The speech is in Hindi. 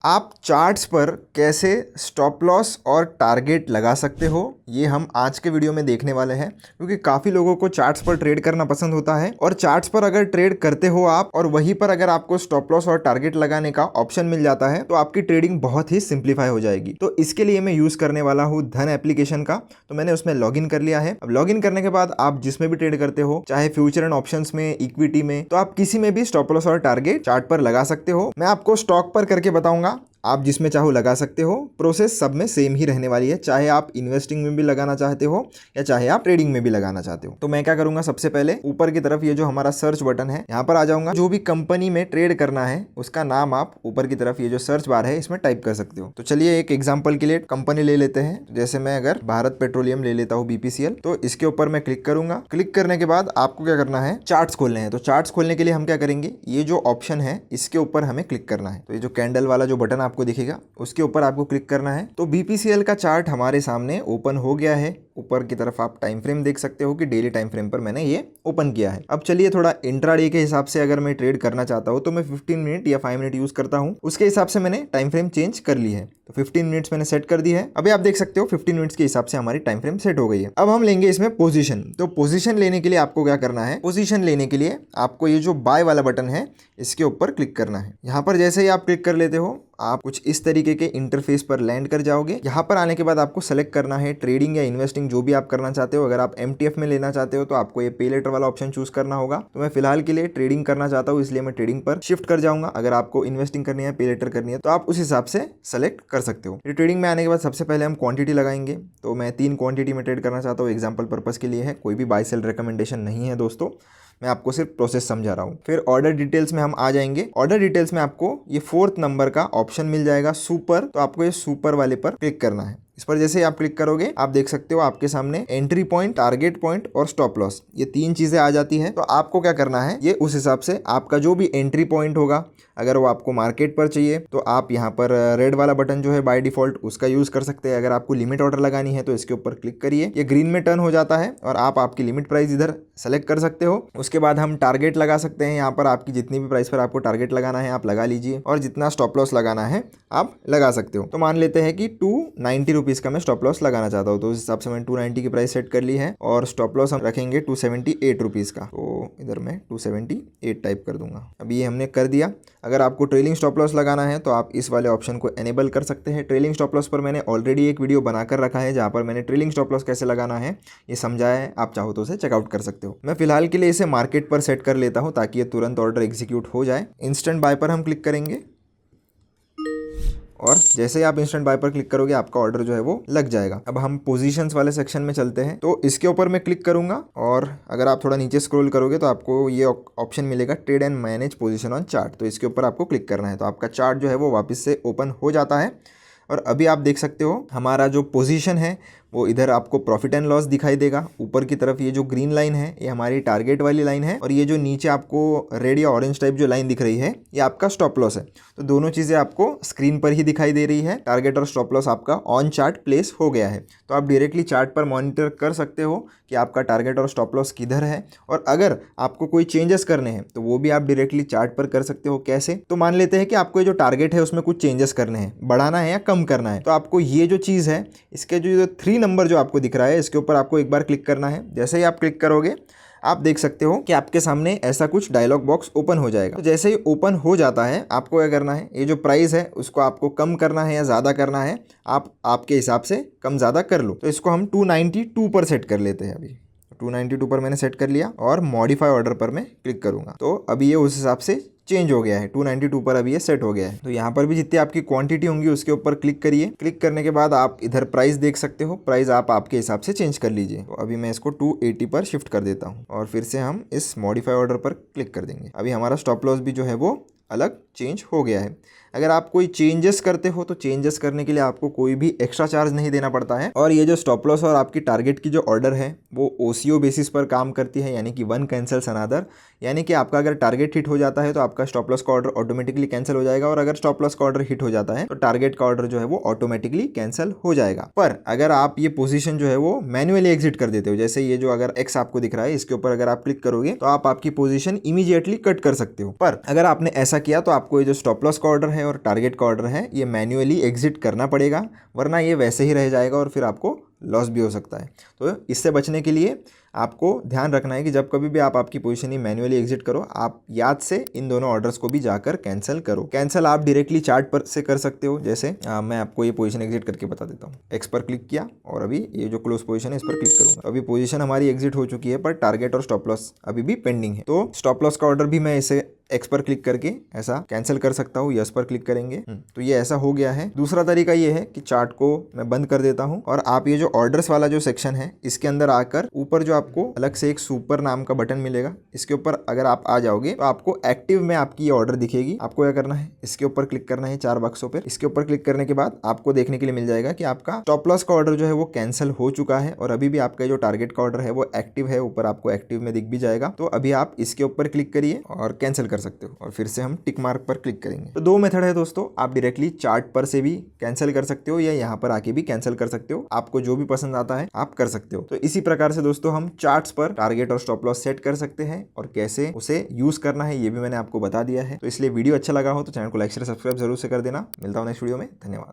आप चार्ट्स पर कैसे स्टॉप लॉस और टारगेट लगा सकते हो, ये हम आज के वीडियो में देखने वाले हैं। क्योंकि काफ़ी लोगों को चार्ट्स पर ट्रेड करना पसंद होता है और चार्ट्स पर अगर ट्रेड करते हो आप और वहीं पर अगर आपको स्टॉप लॉस और टारगेट लगाने का ऑप्शन मिल जाता है तो आपकी ट्रेडिंग बहुत ही सिंप्लीफाई हो जाएगी। तो इसके लिए मैं यूज़ करने वाला हूँ धन एप्लीकेशन का। तो मैंने उसमें लॉगिन कर लिया है। अब लॉगिन करने के बाद आप जिसमें भी ट्रेड करते हो, चाहे फ्यूचर एंड ऑप्शंस में, इक्विटी में, तो आप किसी में भी स्टॉप लॉस और टारगेट चार्ट पर लगा सकते हो। मैं आपको स्टॉक पर करके बताऊंगा, आप जिसमें चाहो लगा सकते हो। प्रोसेस सब में सेम ही रहने वाली है, चाहे आप इन्वेस्टिंग में भी लगाना चाहते हो या चाहे आप ट्रेडिंग में भी लगाना चाहते हो। तो मैं क्या करूंगा, सबसे पहले ऊपर की तरफ ये जो हमारा सर्च बटन है यहाँ पर आ जाऊंगा। जो भी कंपनी में ट्रेड करना है उसका नाम आप ऊपर की तरफ ये जो सर्च बार है इसमें टाइप कर सकते हो। तो चलिए एक एग्जाम्पल के लिए कंपनी ले लेते हैं। जैसे मैं अगर भारत पेट्रोलियम ले लेता हूँ, BPCL, तो इसके ऊपर मैं क्लिक करूंगा। क्लिक करने के बाद आपको क्या करना है, चार्ट्स खोलने हैं। तो चार्ट्स खोलने के लिए हम क्या करेंगे, ये जो ऑप्शन है इसके ऊपर हमें क्लिक करना है। तो ये जो कैंडल वाला जो बटन आपको दिखेगा उसके ऊपर आपको क्लिक करना है। तो BPCL का चार्ट हमारे सामने ओपन हो गया है। ऊपर की तरफ आप टाइम फ्रेम देख सकते हो कि डेली टाइम फ्रेम पर मैंने ये ओपन किया है। अब चलिए थोड़ा इंट्राडे के हिसाब से अगर मैं ट्रेड करना चाहता हूँ तो मैं 15 मिनट या 5 मिनट यूज करता हूँ। उसके हिसाब से मैंने टाइम फ्रेम चेंज कर ली है। तो 15 मिनट्स मैंने सेट कर दी है। अभी आप देख सकते हो 15 मिनट्स के हिसाब से हमारी टाइम फ्रेम सेट हो गई है। अब हम लेंगे इसमें पोजीशन। तो पोजीशन लेने के लिए आपको क्या करना है, पोजीशन लेने के लिए आपको ये जो बाय वाला बटन है इसके ऊपर क्लिक करना है। यहाँ पर जैसे ही आप क्लिक कर लेते हो आप कुछ इस तरीके के इंटरफेस पर लैंड कर जाओगे। यहाँ पर आने के बाद आपको सेलेक्ट करना है ट्रेडिंग या इन्वेस्टिंग, जो भी आप करना चाहते हो। अगर आप MTF में लेना चाहते हो तो आपको ये पे लेटर वाला ऑप्शन चूज करना होगा। तो मैं फिलहाल के लिए ट्रेडिंग करना चाहता हूँ, इसलिए मैं ट्रेडिंग पर शिफ्ट कर जाऊंगा। अगर आपको इन्वेस्टिंग करनी है, पे लेटर करनी है, तो आप उस हिसाब से सेलेक्ट कर सकते हो। ट्रेडिंग में आने के बाद सबसे पहले हम क्वांटिटी लगाएंगे। तो मैं 3 क्वांटिटी में ट्रेड करना चाहता हूँ, एग्जाम्पल पर्पज के लिए है, कोई भी बाय सेल रिकमेंडेशन नहीं है दोस्तों, मैं आपको सिर्फ प्रोसेस समझा रहा हूँ। फिर ऑर्डर डिटेल्स में हम आ जाएंगे। ऑर्डर डिटेल्स में आपको ये 4th नंबर का ऑप्शन मिल जाएगा, सुपर। तो आपको ये सुपर वाले पर क्लिक करना है। इस पर जैसे ही आप क्लिक करोगे आप देख सकते हो आपके सामने एंट्री पॉइंट, टारगेट पॉइंट और स्टॉप लॉस, ये 3 चीजें आ जाती हैं। तो आपको क्या करना है, ये उस हिसाब से आपका जो भी एंट्री पॉइंट होगा, अगर वो आपको मार्केट पर चाहिए तो आप यहाँ पर रेड वाला बटन जो है बाय डिफॉल्ट उसका यूज कर सकते हैं। अगर आपको लिमिट ऑर्डर लगानी है तो इसके ऊपर क्लिक करिए, ये ग्रीन में टर्न हो जाता है और आप आपकी लिमिट प्राइस इधर सेलेक्ट कर सकते हो। उसके बाद हम टारगेट लगा सकते हैं। यहाँ पर आपकी जितनी भी प्राइस पर आपको टारगेट लगाना है आप लगा लीजिए और जितना स्टॉप लॉस लगाना है आप लगा सकते हो। तो मान लेते हैं कि 290 रुपीज़ का मैं स्टॉप लॉस लगाना चाहता हूँ, तो उस हिसाब से मैंने 290 की प्राइस सेट कर ली है और स्टॉप लॉस हम रखेंगे 278 रुपीज़ का। तो इधर मैं 278 टाइप कर दूंगा। अब ये हमने कर दिया। अगर आपको ट्रेलिंग स्टॉप लॉस लगाना है तो आप इस वाले ऑप्शन को एनेबल कर सकते हैं। ट्रेलिंग स्टॉप लॉस पर मैंने ऑलरेडी एक वीडियो बनाकर रखा है जहाँ पर मैंने ट्रेलिंग स्टॉप लॉस कैसे लगाना है ये समझाया है, आप चाहो तो उसे चेकआउट कर सकते हो। मैं फिलहाल के लिए इसे मार्केट पर सेट कर लेता हूँ ताकि ये तुरंत ऑर्डर एग्जीक्यूट हो जाए। इंस्टेंट बाय पर हम क्लिक करेंगे और जैसे ही आप इंस्टेंट बाय पर क्लिक करोगे आपका ऑर्डर जो है वो लग जाएगा। अब हम पोजीशंस वाले सेक्शन में चलते हैं। तो इसके ऊपर मैं क्लिक करूंगा और अगर आप थोड़ा नीचे स्क्रॉल करोगे तो आपको ये ऑप्शन मिलेगा trade and manage position on chart. तो इसके ऊपर आपको क्लिक करना है। तो आपका चार्ट जो है वो वापस से ओपन हो जाता है और अभी आप देख सकते हो हमारा जो पोजीशन है वो इधर आपको प्रॉफिट एंड लॉस दिखाई देगा। ऊपर की तरफ ये जो ग्रीन लाइन है ये हमारी टारगेट वाली लाइन है और ये जो नीचे आपको रेड या ऑरेंज टाइप जो लाइन दिख रही है ये आपका स्टॉप लॉस है। तो दोनों चीज़ें आपको स्क्रीन पर ही दिखाई दे रही है। टारगेट और स्टॉप लॉस आपका ऑन चार्ट प्लेस हो गया है। तो आप डायरेक्टली चार्ट पर मॉनिटर कर सकते हो कि आपका टारगेट और स्टॉप लॉस किधर है और अगर आपको कोई चेंजेस करने हैं तो वो भी आप डायरेक्टली चार्ट पर कर सकते हो। कैसे, तो मान लेते हैं कि आपको ये जो टारगेट है उसमें कुछ चेंजेस करने हैं, बढ़ाना है या कम करना है। तो आपको ये जो चीज़ है इसके जो 3 नंबर जो आपको दिख रहा है इसके ऊपर आपको एक बार क्लिक करना है। जैसे ही आप क्लिक करोगे आप देख सकते हो कि आपके सामने ऐसा कुछ डायलॉग बॉक्स ओपन हो जाएगा। तो जैसे ही ओपन हो जाता है आपको क्या करना है, ये जो प्राइस है उसको आपको कम करना है या ज़्यादा करना है, आप आपके हिसाब से कम ज़्यादा कर लो। तो इसको हम 292 पर सेट कर लेते हैं। अभी 292 पर मैंने सेट कर लिया और मॉडिफाई ऑर्डर पर मैं क्लिक करूँगा तो अभी ये उस हिसाब से चेंज हो गया है। 292 पर अभी ये सेट हो गया है। तो यहाँ पर भी जितनी आपकी क्वांटिटी होंगी उसके ऊपर क्लिक करिए। क्लिक करने के बाद आप इधर प्राइस देख सकते हो, प्राइस आप आपके हिसाब से चेंज कर लीजिए। तो अभी मैं इसको 280 पर शिफ्ट कर देता हूँ और फिर से हम इस मॉडिफाई ऑर्डर पर क्लिक कर देंगे। अभी हमारा स्टॉप लॉस भी जो है वो अलग चेंज हो गया है। अगर आप कोई चेंजेस करते हो तो चेंजेस करने के लिए आपको कोई भी एक्स्ट्रा चार्ज नहीं देना पड़ता है। और ये जो स्टॉप लॉस और आपकी टारगेट की जो ऑर्डर है वो OCO बेसिस पर काम करती है, यानी कि वन कैंसल्स अनदर। यानी कि आपका अगर टारगेट हिट हो जाता है तो आपका स्टॉप लॉस का ऑर्डर ऑटोमेटिकली कैंसिल हो जाएगा और अगर स्टॉप लॉस का ऑर्डर हिट हो जाता है तो टारगेट का ऑर्डर जो है वो ऑटोमेटिकली कैंसिल हो जाएगा। पर अगर आप ये पोजीशन जो है वो मैन्युअली एग्जिट कर देते हो, जैसे ये जो अगर एक्स आपको दिख रहा है इसके ऊपर अगर आप क्लिक करोगे तो आप आपकी पोजीशन इमीडिएटली कट कर सकते हो। पर अगर आपने ऐसा किया तो आपको ये जो स्टॉप लॉस का ऑर्डर है और टारगेट का ऑर्डर है ये मैन्युअली एग्जिट करना पड़ेगा, वरना ये वैसे ही रह जाएगा और फिर आपको लॉस भी हो सकता है। तो इससे बचने के लिए आपको ध्यान रखना है कि जब कभी भी आप आपकी पोजीशन ही मैन्युअली एग्जिट करो, आप याद से इन दोनों ऑर्डर्स को भी जाकर कैंसिल करो। कैंसिल आप डायरेक्टली चार्ट पर से कर सकते हो। जैसे मैं आपको ये पोजीशन एग्जिट करके बता देता हूँ। एक्स पर क्लिक किया और अभी ये जो क्लोज पोजीशन है इस पर क्लिक करूंगा। अभी पोजीशन हमारी एग्जिट हो चुकी है, पर टारगेट और स्टॉप लॉस अभी भी पेंडिंग है। तो स्टॉप लॉस का ऑर्डर भी मैं इसे एक्स पर क्लिक करके ऐसा कैंसिल कर सकता हूँ। यस पर क्लिक करेंगे तो ये ऐसा हो गया है। दूसरा तरीका ये है कि चार्ट को मैं बंद कर देता हूँ और आप ये जो ऑर्डर्स वाला जो सेक्शन है इसके अंदर आकर ऊपर जो आपको अलग से एक सुपर नाम का बटन मिलेगा, इसके ऊपर अगर आप आ जाओगे तो आपको एक्टिव में आपकी ये ऑर्डर दिखेगी। आपको क्या करना है, इसके ऊपर क्लिक करना है 4 बक्सों पर। इसके ऊपर क्लिक करने के बाद आपको देखने के लिए मिल जाएगा कि आपका स्टॉप लॉस का ऑर्डर जो है वो कैंसिल हो चुका है और अभी भी आपका जो टारगेट का ऑर्डर है वो एक्टिव है। ऊपर आपको एक्टिव में दिख भी जाएगा। तो अभी आप इसके ऊपर क्लिक करिए और कैंसिल कर सकते हो और फिर से हम टिक मार्क पर क्लिक करेंगे। तो 2 मेथड है दोस्तों, आप डायरेक्टली चार्ट पर से भी कैंसिल कर सकते हो या यहाँ पर आके भी कैंसिल कर सकते हो। आपको जो भी पसंद आता है आप कर सकते हो। तो इसी प्रकार से दोस्तों हम चार्ट्स पर टारगेट और स्टॉप लॉस सेट कर सकते हैं और कैसे उसे यूज करना है ये भी मैंने आपको बता दिया है। तो इसलिए वीडियो अच्छा लगा हो तो चैनल को लाइक शेयर सब्सक्राइब जरूर से कर देना। मिलता हूं नेक्स्ट वीडियो में। धन्यवाद।